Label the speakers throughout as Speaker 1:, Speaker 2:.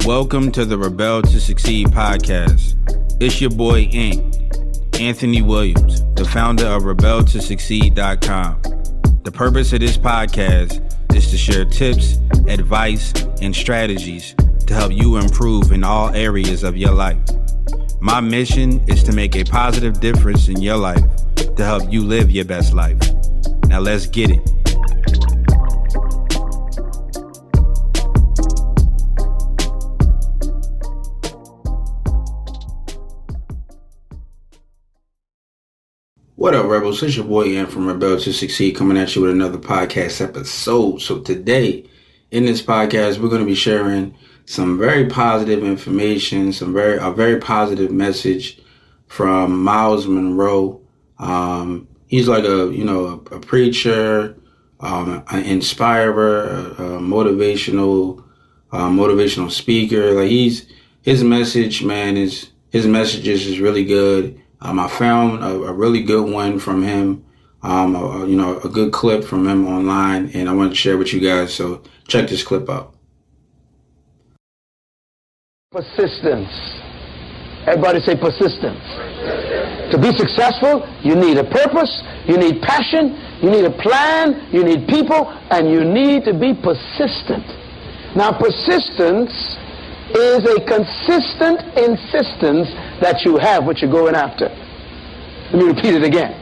Speaker 1: Welcome to the Rebel to Succeed podcast. It's your boy Ink, Anthony Williams, the founder of rebeltosucceed.com. The purpose of this podcast is to share tips, advice, and strategies to help you improve in all areas of your life. My mission is to make a positive difference in your life to help you live your best life. Now let's get it. What up, Rebels? It's your boy Ian from Rebel to Succeed coming at you with another podcast episode. So today, in this podcast, we're going to be sharing some very positive information, a very positive message from Myles Munroe. He's like a preacher, an inspirer, a motivational speaker. Like his message is really good. I found a really good one from him, a good clip from him online, and I want to share with you guys. So check this clip out.
Speaker 2: Persistence. Everybody say persistence. To be successful, you need a purpose, you need passion, you need a plan, you need people, and you need to be persistent. Now, persistence is a consistent insistence that you have what you're going after. Let me repeat it again.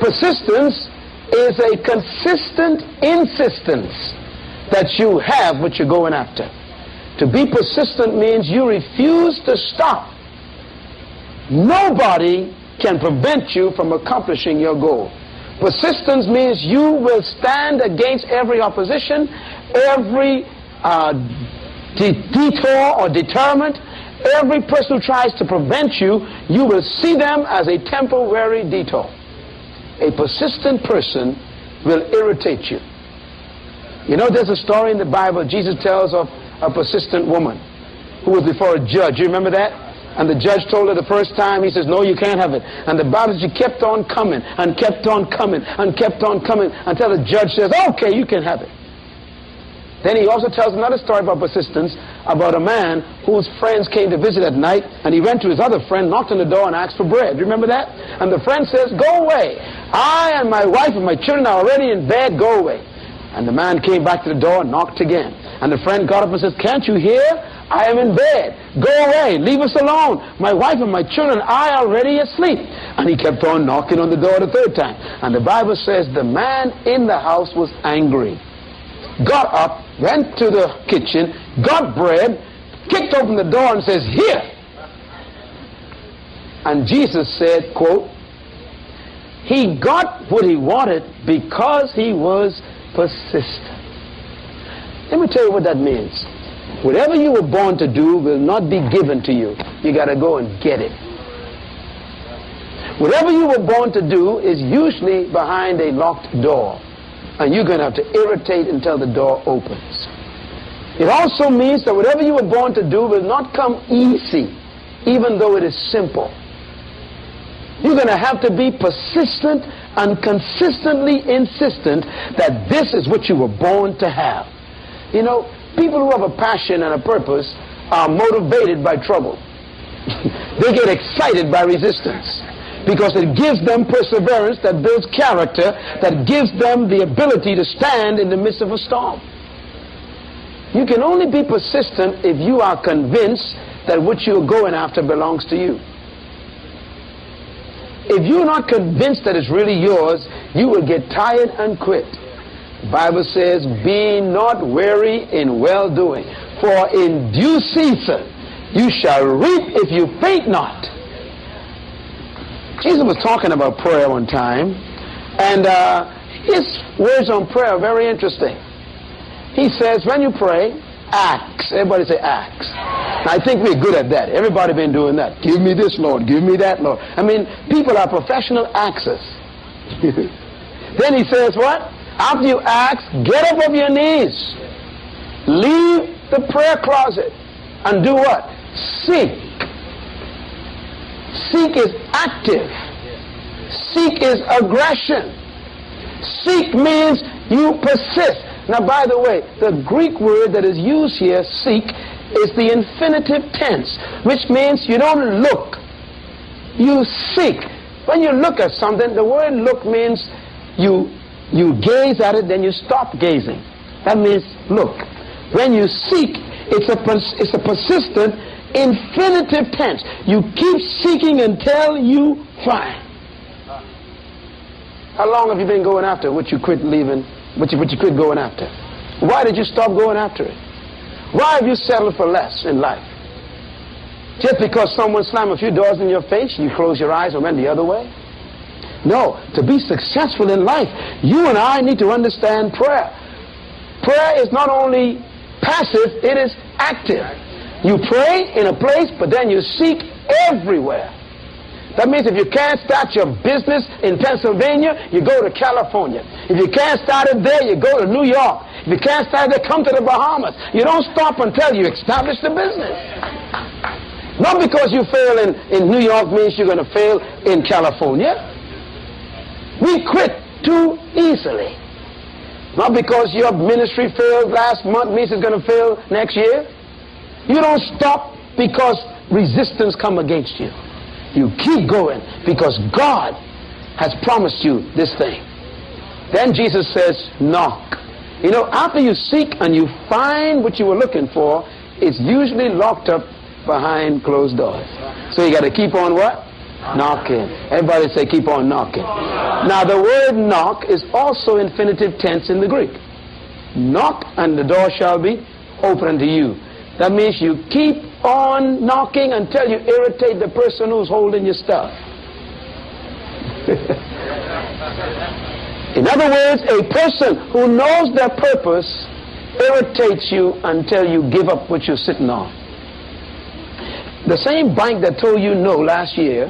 Speaker 2: Persistence is a consistent insistence that you have what you're going after. To be persistent means you refuse to stop. Nobody can prevent you from accomplishing your goal. Persistence means you will stand against every opposition, every detour or deterrent. Every person who tries to prevent you, you will see them as a temporary detour. A persistent person will irritate you. You know, there's a story in the Bible Jesus tells of a persistent woman who was before a judge. You remember that? And the judge told her the first time, he says, no, you can't have it. And the Bible says she kept on coming and kept on coming and kept on coming until the judge says, okay, you can have it. Then he also tells another story about persistence, about a man whose friends came to visit at night, and he went to his other friend, knocked on the door, and asked for bread. Do you remember that? And the friend says, go away. I and my wife and my children are already in bed. Go away. And the man came back to the door and knocked again. And the friend got up and says, can't you hear? I am in bed. Go away. Leave us alone. My wife and my children are already asleep. And he kept on knocking on the door the third time. And the Bible says the man in the house was angry. Got up, went to the kitchen, got bread, kicked open the door and says, here. And Jesus said, quote, he got what he wanted because he was persistent. Let me tell you what that means. Whatever you were born to do will not be given to you. You got to go and get it. Whatever you were born to do is usually behind a locked door. And you're going to have to irritate until the door opens. It also means that whatever you were born to do will not come easy, even though it is simple. You're going to have to be persistent and consistently insistent that this is what you were born to have. You know, people who have a passion and a purpose are motivated by trouble. They get excited by resistance, because it gives them perseverance that builds character, that gives them the ability to stand in the midst of a storm. You can only be persistent if you are convinced that what you're going after belongs to you. If you're not convinced that it's really yours, you will get tired and quit. The Bible says, be not weary in well-doing, for in due season you shall reap if you faint not. Jesus was talking about prayer one time, and his words on prayer are very interesting. He says, when you pray, ask. Everybody say ask. I think we're good at that. Everybody been doing that. Give me this, Lord. Give me that, Lord. I mean, people are professional axers. Then he says what? After you ask, get up off your knees. Leave the prayer closet and do what? Seek. Seek is active. Seek is aggression. Seek means you persist. Now, by the way, the Greek word that is used here, seek, is the infinitive tense, which means you don't look, you seek. When you look at something, the word look means you gaze at it, then you stop gazing. That means look. When you seek, it's a persistent infinitive tense. You keep seeking until you find. How long have you been going after what you quit leaving, what you quit going after? Why did you stop going after it? Why have you settled for less in life? Just because someone slammed a few doors in your face, you close your eyes and went the other way? No, to be successful in life, you and I need to understand prayer. Prayer is not only passive, it is active. You pray in a place, but then you seek everywhere. That means if you can't start your business in Pennsylvania, you go to California. If you can't start it there, you go to New York. If you can't start it there, come to the Bahamas. You don't stop until you establish the business. Not because you fail in New York means you're going to fail in California. We quit too easily. Not because your ministry failed last month means it's going to fail next year. You don't stop because resistance come against you. You keep going because God has promised you this thing. Then Jesus says, knock. You know, after you seek and you find what you were looking for, it's usually locked up behind closed doors. So you got to keep on what? Knocking. Everybody say keep on knocking. Now the word knock is also infinitive tense in the Greek. Knock and the door shall be open unto you. That means you keep on knocking until you irritate the person who's holding your stuff. In other words, a person who knows their purpose irritates you until you give up what you're sitting on. The same bank that told you no last year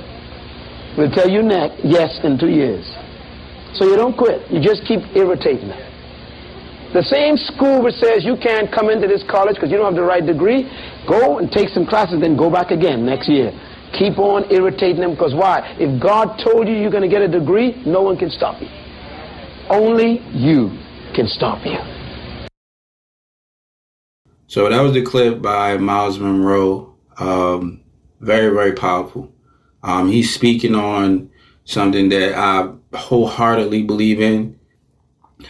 Speaker 2: will tell you yes in 2 years. So you don't quit. You just keep irritating them. The same school which says you can't come into this college because you don't have the right degree, go and take some classes, then go back again next year. Keep on irritating them because why? If God told you you're going to get a degree, no one can stop you. Only you can stop you.
Speaker 1: So that was the clip by Myles Munroe. Very, very powerful. He's speaking on something that I wholeheartedly believe in.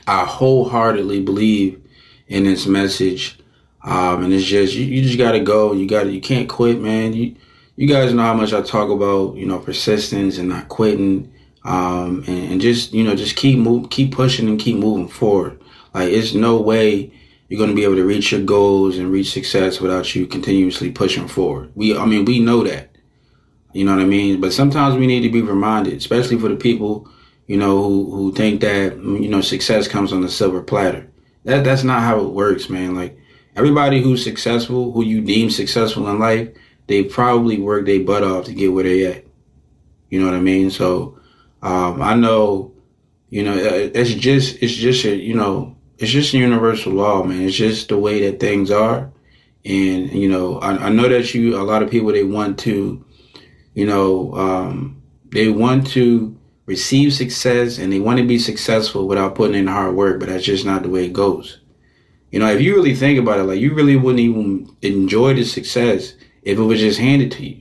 Speaker 1: I wholeheartedly believe in this message. And it's just, you just got to go. You can't quit, man. You guys know how much I talk about, persistence and not quitting. And just, just keep pushing and keep moving forward. Like, it's no way you're going to be able to reach your goals and reach success without you continuously pushing forward. We know that. You know what I mean? But sometimes we need to be reminded, especially for the people, who think that, success comes on a silver platter. That's not how it works, man. Like, everybody who's successful, who you deem successful in life, they probably work their butt off to get where they at. You know what I mean? So, I know, it's just a universal law, man. It's just the way that things are. And, I know that a lot of people, they want to, they want to receive success and they want to be successful without putting in hard work, but that's just not the way it goes. If you really think about it, like, you really wouldn't even enjoy the success if it was just handed to you.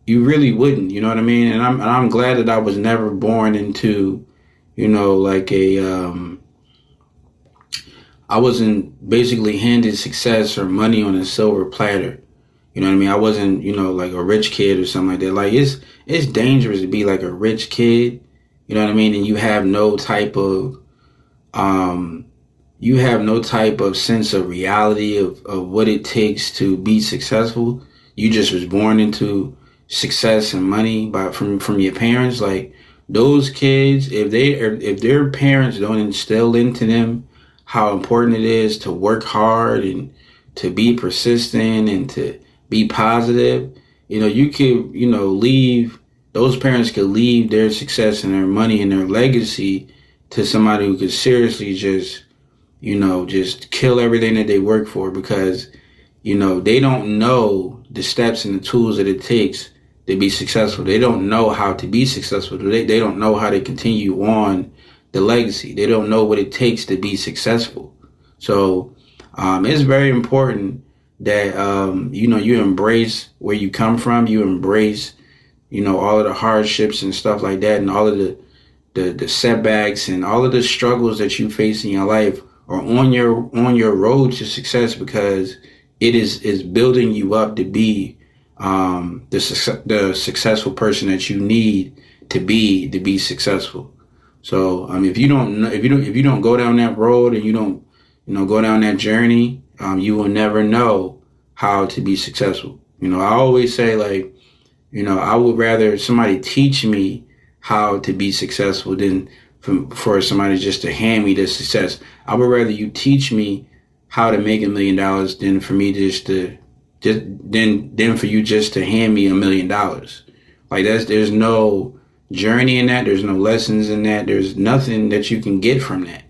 Speaker 1: You really wouldn't, you know what I mean? And I'm glad that I was never born into, I wasn't basically handed success or money on a silver platter. You know what I mean? I wasn't, like a rich kid or something like that. Like, it's dangerous to be like a rich kid, you know what I mean? And you have no type of, sense of reality of what it takes to be successful. You just was born into success and money from your parents. Like, those kids, if their parents don't instill into them how important it is to work hard and to be persistent and to be positive, you could, those parents could leave their success and their money and their legacy to somebody who could seriously just, just kill everything that they work for, because, they don't know the steps and the tools that it takes to be successful. They don't know how to be successful. They don't know how to continue on the legacy. They don't know what it takes to be successful. So it's very important that, you embrace where you come from. You embrace, all of the hardships and stuff like that, and all of the setbacks and all of the struggles that you face in your life are on your road to success, because it is building you up to be the successful person that you need to be successful. So if you don't go down that road, and you don't go down that journey, you will never know how to be successful. I always say, like, I would rather somebody teach me how to be successful than for somebody just to hand me the success. I would rather you teach me how to make $1 million than for me than for you just to hand me $1 million. Like, there's no journey in that. There's no lessons in that. There's nothing that you can get from that.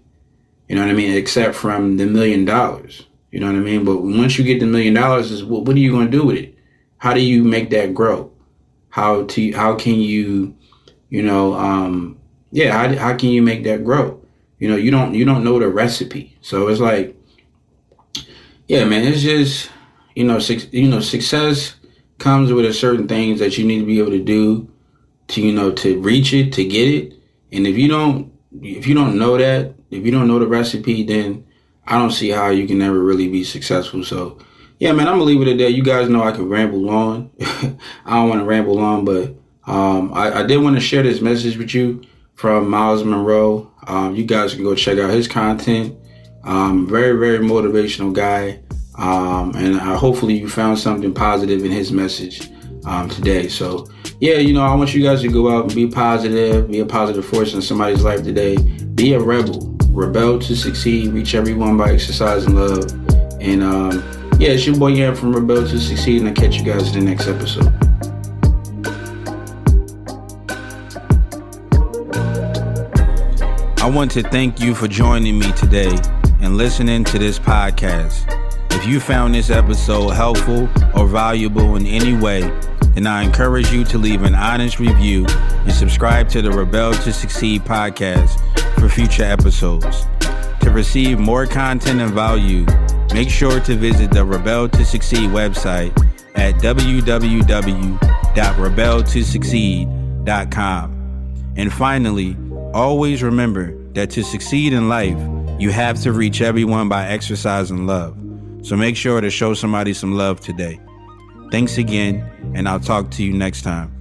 Speaker 1: You know what I mean? Except from the $1 million. You know what I mean? But once you get the $1 million, is what are you going to do with it? How do you make that grow? How can you, how can you make that grow? You don't know the recipe. So it's like, yeah, man, it's just, success comes with a certain things that you need to be able to do to reach it, to get it. And if you don't know that, if you don't know the recipe, then I don't see how you can ever really be successful. So, yeah, man, I'm going to leave it at that. You guys know I can ramble on. I don't want to ramble on, but I did want to share this message with you from Myles Munroe. You guys can go check out his content. Very, very motivational guy. And hopefully you found something positive in his message today. So, yeah, I want you guys to go out and be positive, be a positive force in somebody's life today. Be a rebel to succeed, reach everyone by exercising love. And it's your boy Yam from Rebel to Succeed, and I'll catch you guys in the next episode. I want to thank you for joining me today and listening to this podcast. If you found this episode helpful or valuable in any way, then I encourage you to leave an honest review and subscribe to the Rebel to Succeed podcast for future episodes. To receive more content and value, make sure to visit the Rebel to Succeed website at www.rebeltosucceed.com. And finally, always remember that to succeed in life, you have to reach everyone by exercising love. So make sure to show somebody some love today. Thanks again, and I'll talk to you next time.